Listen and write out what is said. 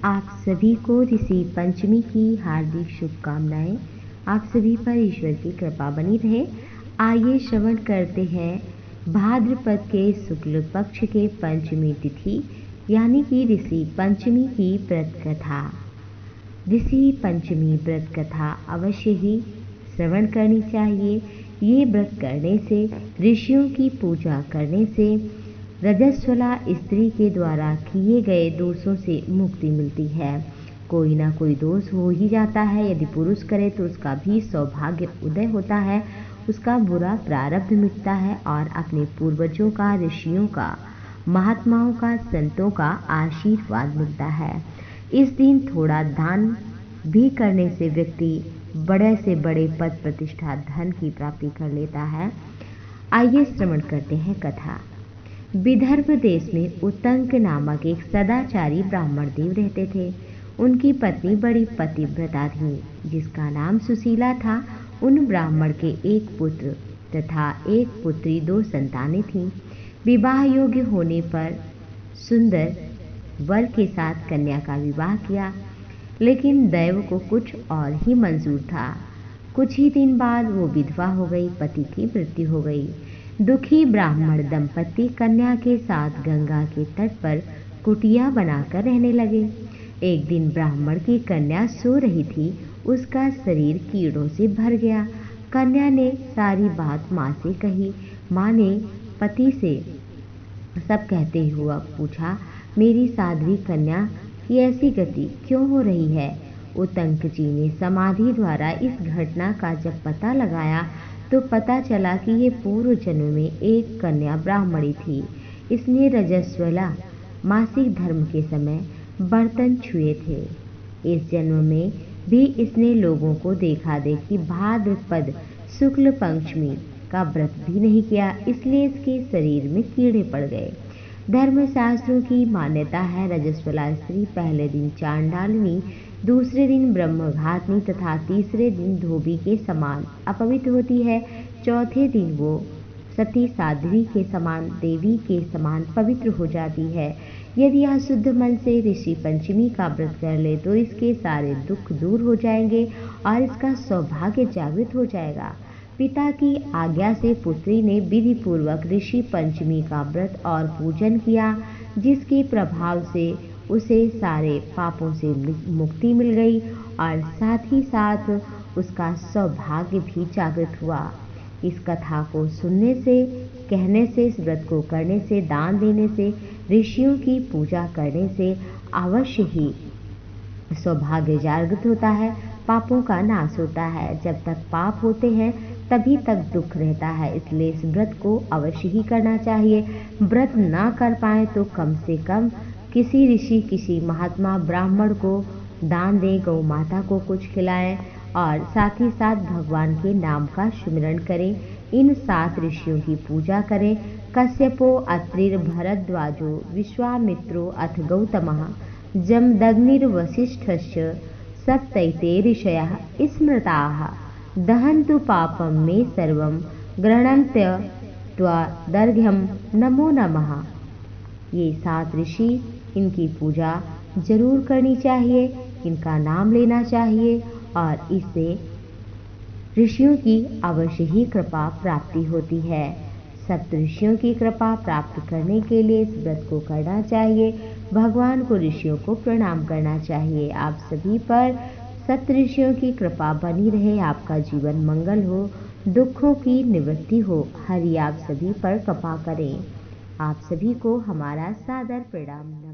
आप सभी को ऋषि पंचमी की हार्दिक शुभकामनाएं। आप सभी पर ईश्वर की कृपा बनी रहे। आइए श्रवण करते हैं भाद्रपद के शुक्ल पक्ष के पंचमी तिथि यानी कि ऋषि पंचमी की व्रत कथा। ऋषि पंचमी व्रत कथा अवश्य ही श्रवण करनी चाहिए। ये व्रत करने से, ऋषियों की पूजा करने से रजस्वला स्त्री के द्वारा किए गए दोषों से मुक्ति मिलती है। कोई ना कोई दोष हो ही जाता है। यदि पुरुष करे तो उसका भी सौभाग्य उदय होता है, उसका बुरा प्रारब्ध मिटता है और अपने पूर्वजों का, ऋषियों का, महात्माओं का, संतों का आशीर्वाद मिलता है। इस दिन थोड़ा दान भी करने से व्यक्ति बड़े से बड़े पद, प्रतिष्ठा, धन की प्राप्ति कर लेता है। आइए श्रवण करते हैं कथा। विदर्भ देश में उत्तंक नामक एक सदाचारी ब्राह्मण देव रहते थे। उनकी पत्नी बड़ी पतिव्रता थी, जिसका नाम सुशीला था। उन ब्राह्मण के एक पुत्र तथा एक पुत्री, 2 संतानें थीं। विवाह योग्य होने पर सुंदर वर के साथ कन्या का विवाह किया, लेकिन दैव को कुछ और ही मंजूर था। कुछ ही दिन बाद वो विधवा हो गई, पति की मृत्यु हो गई। दुखी ब्राह्मण दंपति कन्या के साथ गंगा के तट पर कुटिया बनाकर रहने लगे। एक दिन ब्राह्मण की कन्या सो रही थी। उसका शरीर कीड़ों से भर गया। कन्या ने सारी बात माँ से कही। माँ ने पति से सब कहते हुआ पूछा, मेरी साध्वी कन्या की ऐसी गति क्यों हो रही है? उत्तंक जी ने समाधि द्वारा इस घटना का जब पता लगाया तो पता चला कि ये पूर्व जन्म में एक कन्या ब्राह्मणी थी। इसने रजस्वला मासिक धर्म के समय बर्तन छुए थे। इस जन्म में भी इसने लोगों को देखा देखी भाद्रपद शुक्ल पंचमी का व्रत भी नहीं किया, इसलिए इसके शरीर में कीड़े पड़ गए। धर्मशास्त्रों की मान्यता है, रजस्वला स्त्री पहले दिन चांडालिनी, दूसरे दिन ब्रह्मघातनी तथा तीसरे दिन धोबी के समान अपवित्र होती है। चौथे दिन वो सती साध्वी के समान, देवी के समान पवित्र हो जाती है। यदि यह शुद्ध मन से ऋषि पंचमी का व्रत कर ले तो इसके सारे दुख दूर हो जाएंगे और इसका सौभाग्य जागृत हो जाएगा। पिता की आज्ञा से पुत्री ने विधि पूर्वक ऋषि पंचमी का व्रत और पूजन किया, जिसके प्रभाव से उसे सारे पापों से मुक्ति मिल गई और साथ ही साथ उसका सौभाग्य भी जागृत हुआ। इस कथा को सुनने से, कहने से, इस व्रत को करने से, दान देने से, ऋषियों की पूजा करने से अवश्य ही सौभाग्य जागृत होता है, पापों का नाश होता है। जब तक पाप होते हैं तभी तक दुख रहता है, इसलिए इस व्रत को अवश्य ही करना चाहिए। व्रत ना कर पाए तो कम से कम किसी ऋषि, किसी महात्मा ब्राह्मण को दान दें, गौ माता को कुछ खिलाएं और साथ ही साथ भगवान के नाम का स्मरण करें। इन 7 ऋषियों की पूजा करें। कश्यपो, अत्रिर, भरद्वाजो, विश्वामित्रो अथ गौतमः, जमदग्निर्वसिष्ठश्च सप्तैते ऋषयः स्मृताः, दहन्तु पापं मे सर्वं गृह्णन्त्यत्वदर्घ्यं नमो नमः। ये 7 ऋषि, इनकी पूजा जरूर करनी चाहिए, इनका नाम लेना चाहिए और इससे ऋषियों की अवश्य ही कृपा प्राप्ति होती है। सप्तऋषियों की कृपा प्राप्त करने के लिए इस व्रत को करना चाहिए। भगवान को, ऋषियों को प्रणाम करना चाहिए। आप सभी पर सप्तऋषियों की कृपा बनी रहे, आपका जीवन मंगल हो, दुखों की निवृत्ति हो। हरि आप सभी पर कृपा करें। आप सभी को हमारा सादर प्रणाम।